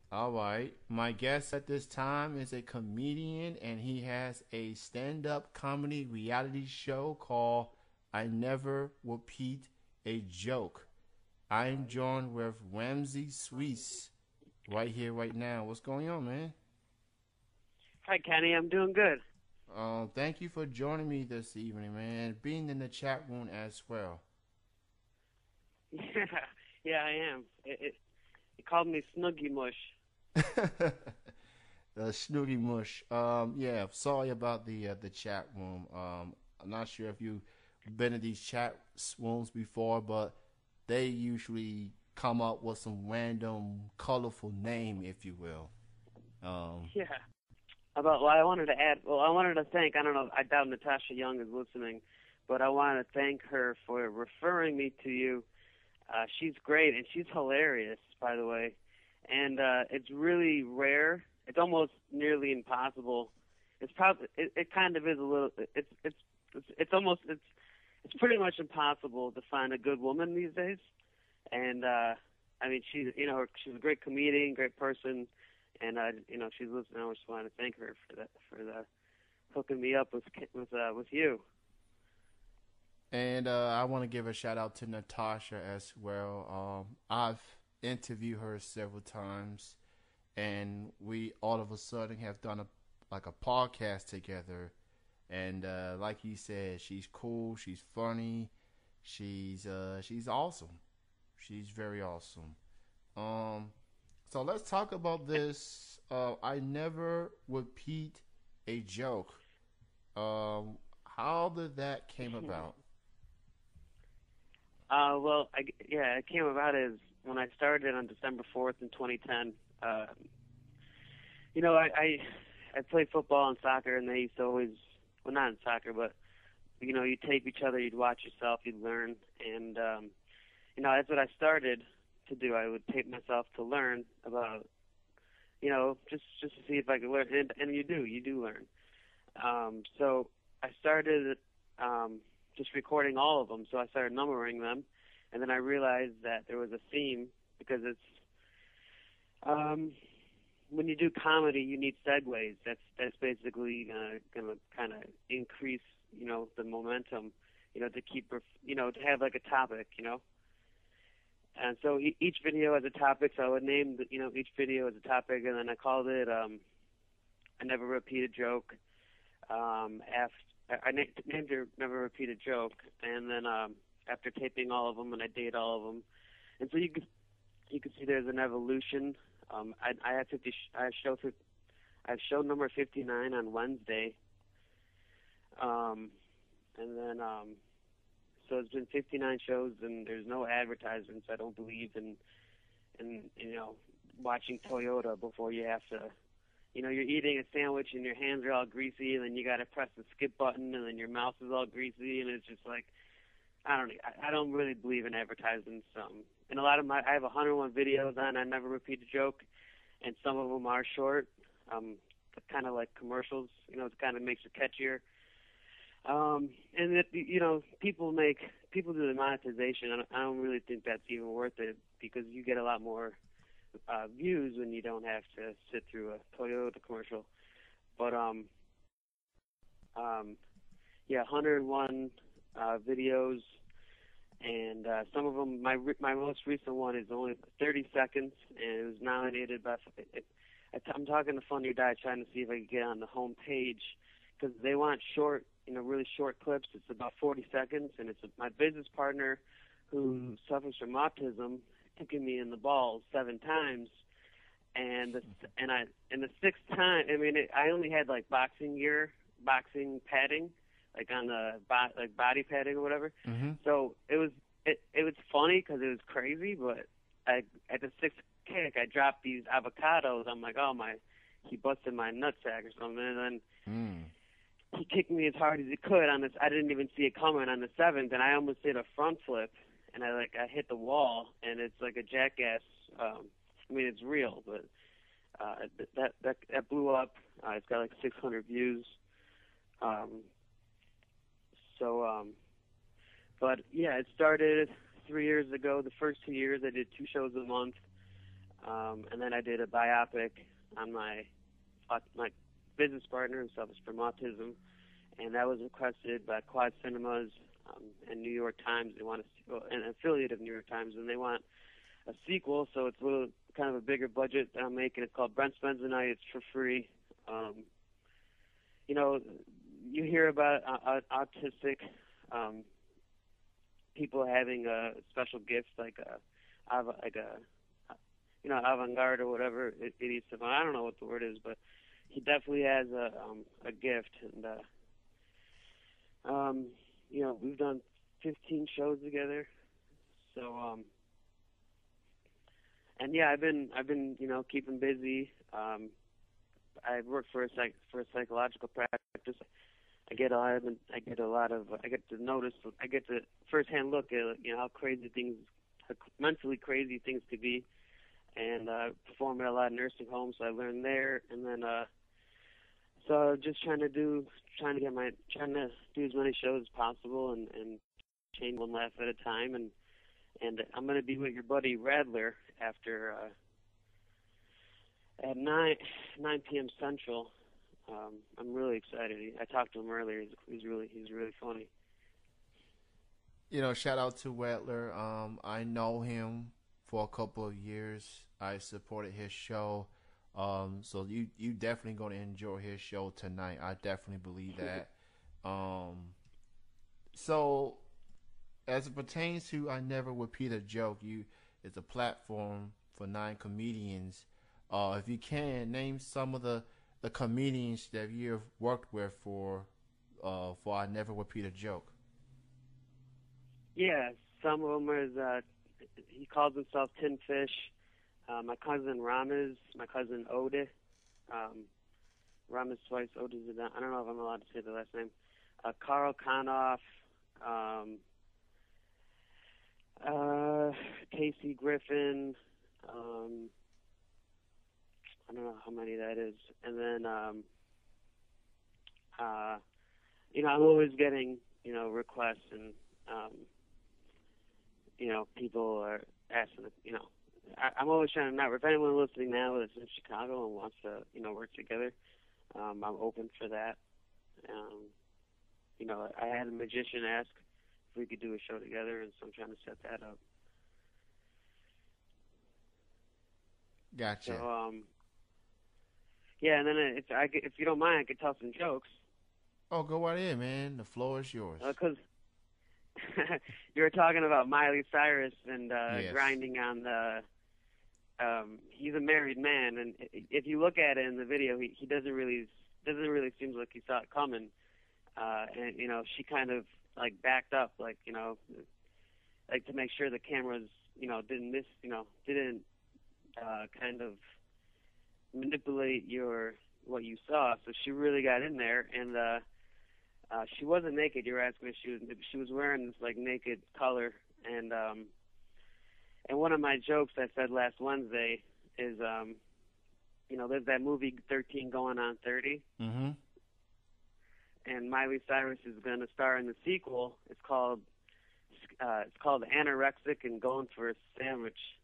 All right. My guest at this time is a comedian, and he has a stand up comedy reality show called I Never Repeat a Joke. I am joined with Ramsey Sweets right here, right now. What's going on, man? Hi, Kenny. I'm doing good. Thank you for joining me this evening, man. Being in the chat room as well. Yeah, yeah, I am. It called me Snuggy Mush. Snooty Mush. Yeah, sorry about the chat room. I'm not sure if you've been in these chat rooms before, but they usually come up with some random, colorful name, if you will. Um, Yeah. Well, I wanted to add. Well, I wanted to thank. I don't know. I doubt Natasha Young is listening, but I wanted to thank her for referring me to you. She's great and she's hilarious, by the way. And it's really rare. It's almost nearly impossible. It's probably. It kind of is a little. It's almost. It's pretty much impossible to find a good woman these days. And I mean, she's a great comedian, great person, and she's listening. I just wanted to thank her for that, for the hooking me up with you. and I want to give a shout out to Natasha as well. I've interviewed her several times, and we all of a sudden have done a podcast together. And like you said, she's cool, she's funny, she's awesome. She's very awesome. Um, so let's talk about this. I never repeat a joke. How did that came about? Well, yeah, it came about as when I started on December 4th in 2010. You know, I played football and soccer, and they used to always, well, not in soccer, but you'd tape each other, you'd watch yourself, you'd learn, and that's what I started to do. I would tape myself to learn about, just to see if I could learn, and you do learn. So I started just recording all of them. So I started numbering them, and then I realized that there was a theme because it's when you do comedy, you need segues. That's basically gonna kind of increase, the momentum, to keep, to have like a topic, And so each video has a topic. So I would name, each video as a topic, and then I called it I Never Repeat a Joke. Named her Never Repeat a Joke, and then after taping all of them, and I date all of them, and so you can see there's an evolution. I have 50. I have show number 59 on Wednesday, and then so it's been 59 shows, and there's no advertisements. I don't believe in watching Toyota before you have to. You're eating a sandwich and your hands are all greasy, and then you got to press the skip button, and then your mouth is all greasy, and it's just like I don't really believe in advertisements. And a lot of I have 101 videos on I Never Repeat a Joke, and some of them are short, kind of like commercials. It kind of makes it catchier. And that people do the monetization. I don't really think that's even worth it because you get a lot more views when you don't have to sit through a Toyota commercial. But yeah, 101 videos, and some of them. My most recent one is only 30 seconds, and it was nominated by. I'm talking to Funny Die trying to see if I can get on the home page because they want short, really short clips. It's about 40 seconds, and it's my business partner who suffers from autism kicking me in the balls 7 times, and the sixth time, I mean, I only had like boxing padding, like on the like body padding or whatever. Mm-hmm. So it was funny because it was crazy, but at the sixth kick, I dropped these avocados. I'm like, oh my, he busted my nutsack or something, and then Mm. he kicked me as hard as he could on this. I didn't even see it coming on the seventh, and I almost did a front flip, and I hit the wall, and it's like a jackass. I mean, it's real, but that blew up. It's got like 600 views. Um, so, but yeah, it started 3 years ago. The first 2 years, I did 2 shows a month. And then I did a biopic on my business partner who suffers from autism, and that was requested by Quad Cinemas and New York Times. They want an affiliate of New York Times, and they want a sequel. So it's a little kind of a bigger budget that I'm making. It's called Brent Spends the Night. It's for free. You know, you hear about autistic people having a special gift, like a avant-garde or whatever it is. I don't know what the word is, but he definitely has a gift. And you know, we've done 15 shows together. So and yeah, I've been you know, keeping busy. I work for a psychological practice. I get to notice, I get to firsthand look at, you know, how mentally crazy things could be, and perform at a lot of nursing homes. So I learned there, and then so just trying to do as many shows as possible, and change one laugh at a time, and I'm gonna be with your buddy Radler after at 9 p.m. Central. I'm really excited. I talked to him earlier. He's really funny. You know, shout out to Wetler. I know him for a couple of years. I supported his show. So you definitely going to enjoy his show tonight. I definitely believe that. So as it pertains to I Never Repeat a Joke, it's a platform for 9 comedians. If you can, name some of the comedians that you've worked with for I Never Repeat a Joke. Yeah, some of them is he calls himself Tin Fish. My cousin Ramez, my cousin Ode, Ramez twice, Ode is I don't know if I'm allowed to say the last name. Carl Konoff, Casey Griffin. I don't know how many that is. And then, you know, I'm always getting, you know, requests, and, you know, people are asking, you know, I'm always trying to if anyone listening now is in Chicago and wants to, you know, work together, I'm open for that. You know, I had a magician ask if we could do a show together, and so I'm trying to set that up. Gotcha. So, yeah, and then if you don't mind, I could tell some jokes. Oh, go right in, man. The floor is yours. Because you were talking about Miley Cyrus and Yes. grinding on the. He's a married man, and if you look at it in the video, he doesn't really seem like he saw it coming. And you know, she kind of like backed up, like, you know, like to make sure the cameras, you know, didn't kind of manipulate what you saw. So she really got in there, and she wasn't naked. You were asking if she was wearing this like naked color, and one of my jokes I said last Wednesday is you know, there's that movie 13 Going on 30. Mm-hmm. And Miley Cyrus is going to star in the sequel. It's called Anorexic and Going for a Sandwich.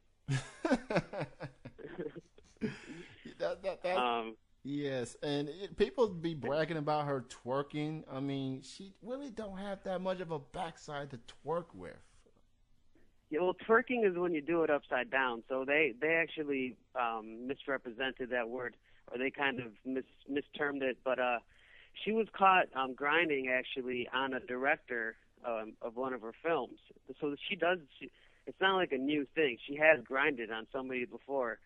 Yes, and people be bragging about her twerking. I mean, she really don't have that much of a backside to twerk with. Yeah, well, twerking is when you do it upside down. So they actually misrepresented that word, or they kind of mistermed it. But she was caught grinding actually on a director of one of her films. So it's not like a new thing. She has grinded on somebody before.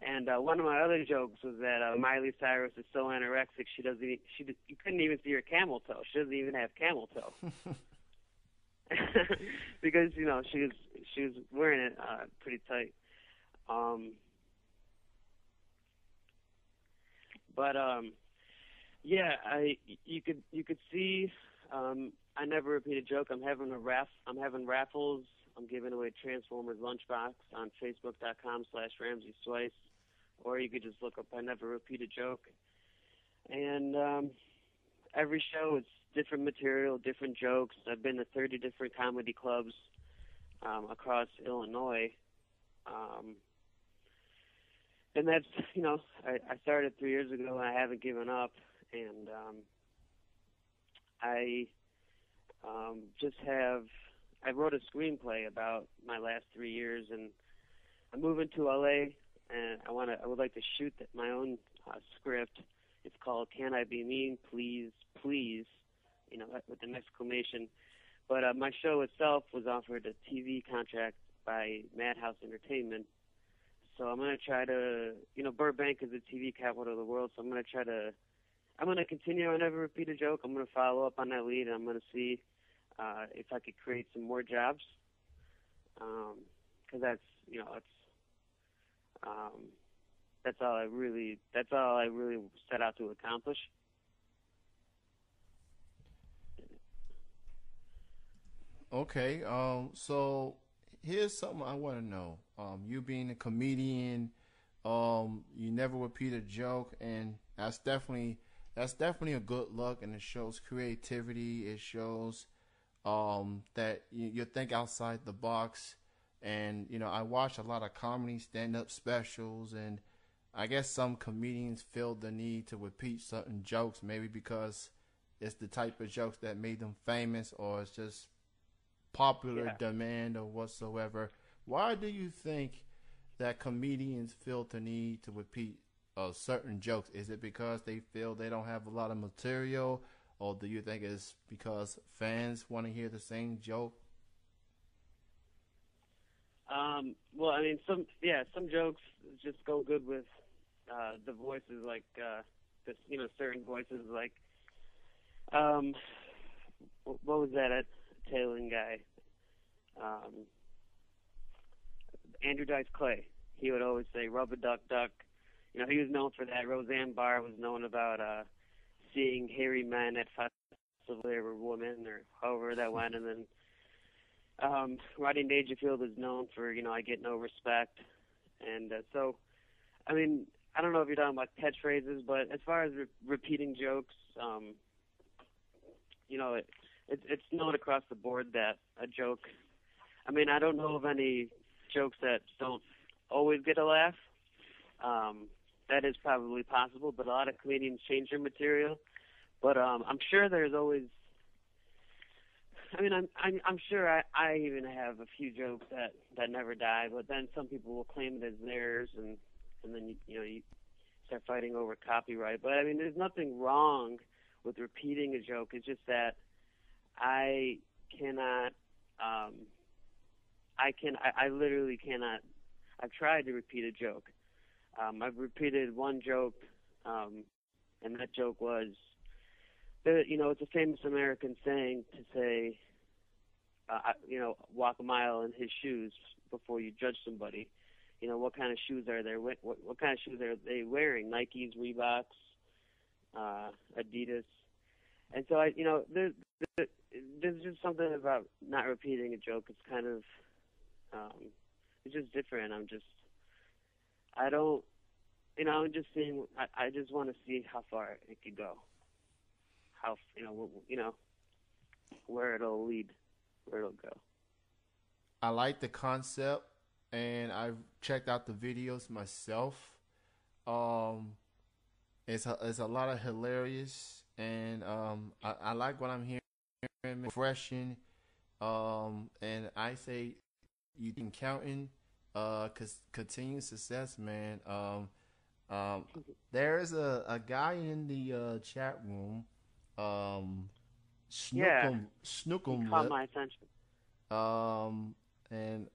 And one of my other jokes was that Miley Cyrus is so anorexic you couldn't even see her camel toe. She doesn't even have camel toe. Because, you know, she was wearing it pretty tight. But yeah, you could see I Never Repeat a Joke. I'm having raffles. I'm giving away Transformers Lunchbox on Facebook.com/Ramsey Swice, or you could just look up I Never Repeat a Joke. And every show it's different material, different jokes. I've been to 30 different comedy clubs across Illinois. and that's, I started 3 years ago, and I haven't given up. And I just have, I wrote a screenplay about my last 3 years, and I'm moving to LA, and I would like to shoot my own script. It's called "Can I Be Mean, Please, Please," with an exclamation. But my show itself was offered a TV contract by Madhouse Entertainment. So I'm going to try to, Burbank is the TV capital of the world, so I'm going to continue on Never Repeat a Joke. I'm going to follow up on that lead, and I'm going to see if I could create some more jobs. Because that's all I really set out to accomplish. Okay. So here's something I want to know. You being a comedian, you never repeat a joke, and that's definitely a good look, and it shows creativity. It shows that you think outside the box. And I watch a lot of comedy stand-up specials, and I guess some comedians feel the need to repeat certain jokes, maybe because it's the type of jokes that made them famous, or it's just popular Yeah. demand or whatsoever. Why do you think that comedians feel the need to repeat certain jokes? Is it because they feel they don't have a lot of material, or do you think it's because fans want to hear the same joke? Well, I mean, some jokes just go good with the voices, like certain voices, like what was that Italian guy? Andrew Dice Clay. He would always say "rub a duck, duck." He was known for that. Roseanne Barr was known about seeing hairy men at festivals. They were women, or however that went, and then. Rodney Dangerfield is known for, I get no respect. And so, I mean, I don't know if you're talking about catchphrases, but as far as repeating jokes, it's known across the board that a joke, I mean, I don't know of any jokes that don't always get a laugh. That is probably possible, but a lot of comedians change their material. But I'm sure there's always, I mean, I'm sure I even have a few jokes that never die, but then some people will claim it as theirs, and then you start fighting over copyright. But I mean, there's nothing wrong with repeating a joke. It's just that I cannot. I literally cannot. I've tried to repeat a joke. I've repeated one joke, and that joke was. It's a famous American saying to say, walk a mile in his shoes before you judge somebody. What kind of shoes are they? What kind of shoes are they wearing? Nikes, Reeboks, Adidas. And so there's just something about not repeating a joke. It's kind of, it's just different. I'm just seeing. I just want to see how far it could go. How where it'll lead, where it'll go. I like the concept, and I've checked out the videos myself. It's a lot of hilarious, and I like what I'm hearing, refreshing. And I say you can counting, cause continued success, man. There is a guy in the chat room. Yeah, Snookum it caught Lip. my attention. And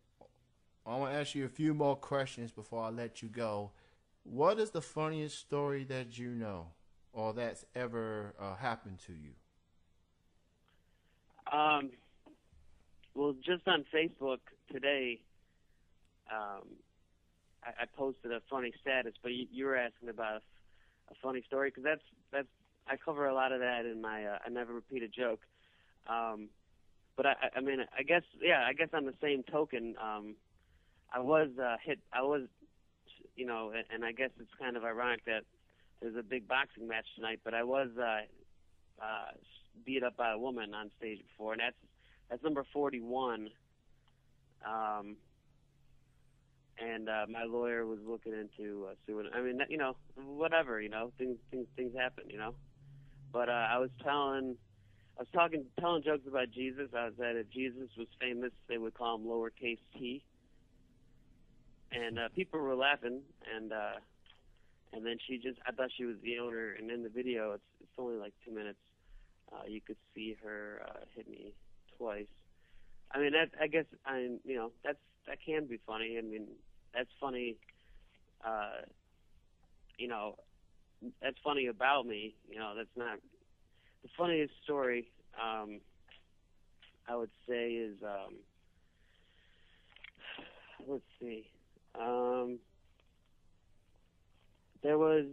I want to ask you a few more questions before I let you go. What is the funniest story that you know, or that's ever happened to you? Well, just on Facebook today, I posted a funny status, but you were asking about a funny story, because that's I cover a lot of that in my I Never Repeat a Joke. But I mean, I guess on the same token, I was hit. I was, and I guess it's kind of ironic that there's a big boxing match tonight, but I was beat up by a woman on stage before, and that's number 41. and my lawyer was looking into suing. I mean, whatever, things happen, But I was telling jokes about Jesus. I said if Jesus was famous, they would call him lowercase t, and people were laughing, and then I thought she was the owner, and in the video, it's only like 2 minutes. You could see her hit me twice. I mean, I guess that can be funny. I mean, that's funny. You know, that's funny about me. That's not the funniest story. I would say is let's see. There was,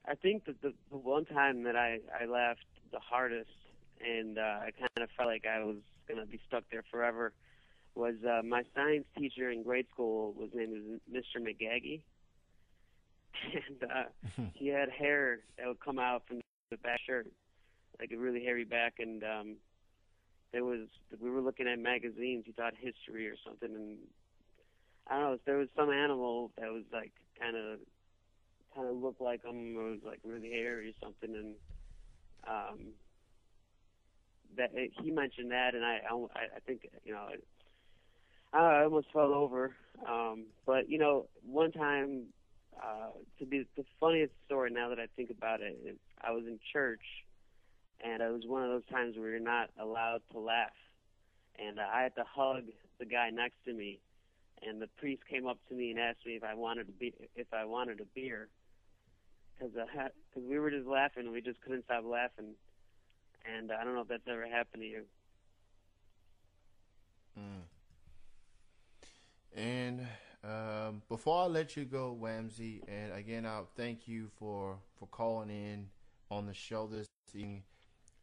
I think that the one time that I laughed the hardest, and I kind of felt like I was going to be stuck there forever, was my science teacher in grade school was named Mr. McGaggy, and he had hair that would come out from the back shirt, like a really hairy back, and we were looking at magazines. He taught history or something, and I don't know, there was some animal that was like kind of looked like him, or was like really hairy or something, and he mentioned that, and I think I almost fell over. But one time, to be the funniest story now that I think about it, is I was in church, and it was one of those times where you're not allowed to laugh, and I had to hug the guy next to me, and the priest came up to me and asked me if I wanted a beer, because we were just laughing, and we just couldn't stop laughing, and I don't know if that's ever happened to you. And before I let you go, Whamsy, and again, I'll thank you for calling in on the show this evening,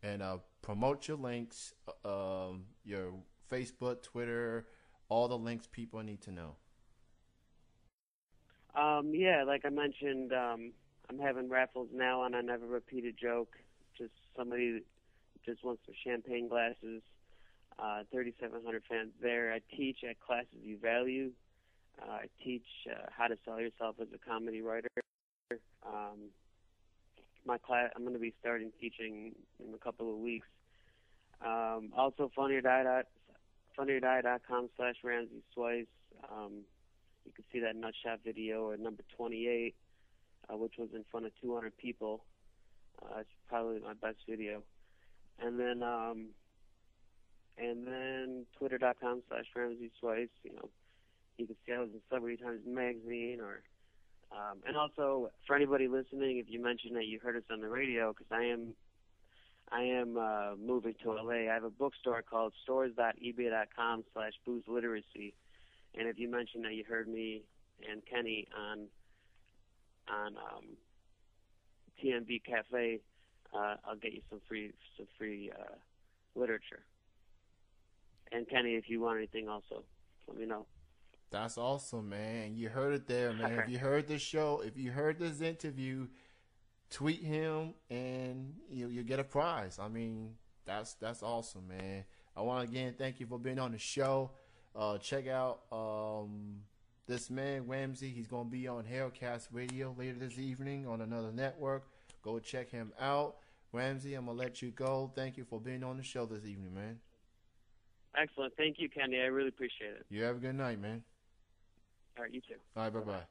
and promote your links, your Facebook, Twitter, all the links people need to know. Yeah, like I mentioned, I'm having raffles now on I Never Repeat a Joke. Just somebody just wants some champagne glasses. 3,700 fans there. I teach at classes you value. I teach how to sell yourself as a comedy writer. My class, I'm going to be starting teaching in a couple of weeks. Also, funnyordie.com/Ramsey Swice. You can see that nutshot video at number 28, which was in front of 200 people. It's probably my best video. And then Twitter.com/Ramsey Swice. You can see I was in Celebrity Times Magazine, and also for anybody listening, if you mention that you heard us on the radio, because I am moving to LA. I have a bookstore called stores.ebay.com/booze literacy, and if you mention that you heard me and Kenny on TMB Cafe, I'll get you some free literature. And Kenny, if you want anything, also let me know. That's awesome, man. You heard it there, man. Right. If you heard this show, if you heard this interview, tweet him and you get a prize. I mean, that's awesome, man. I want to again thank you for being on the show. Check out this man Whamsy. He's gonna be on Hellcast Radio later this evening on another network. Go check him out. Whamsy, I'm gonna let you go. Thank you for being on the show this evening, man. Excellent. Thank you, Kenny. I really appreciate it. You have a good night, man. All right, you too. All right, bye-bye.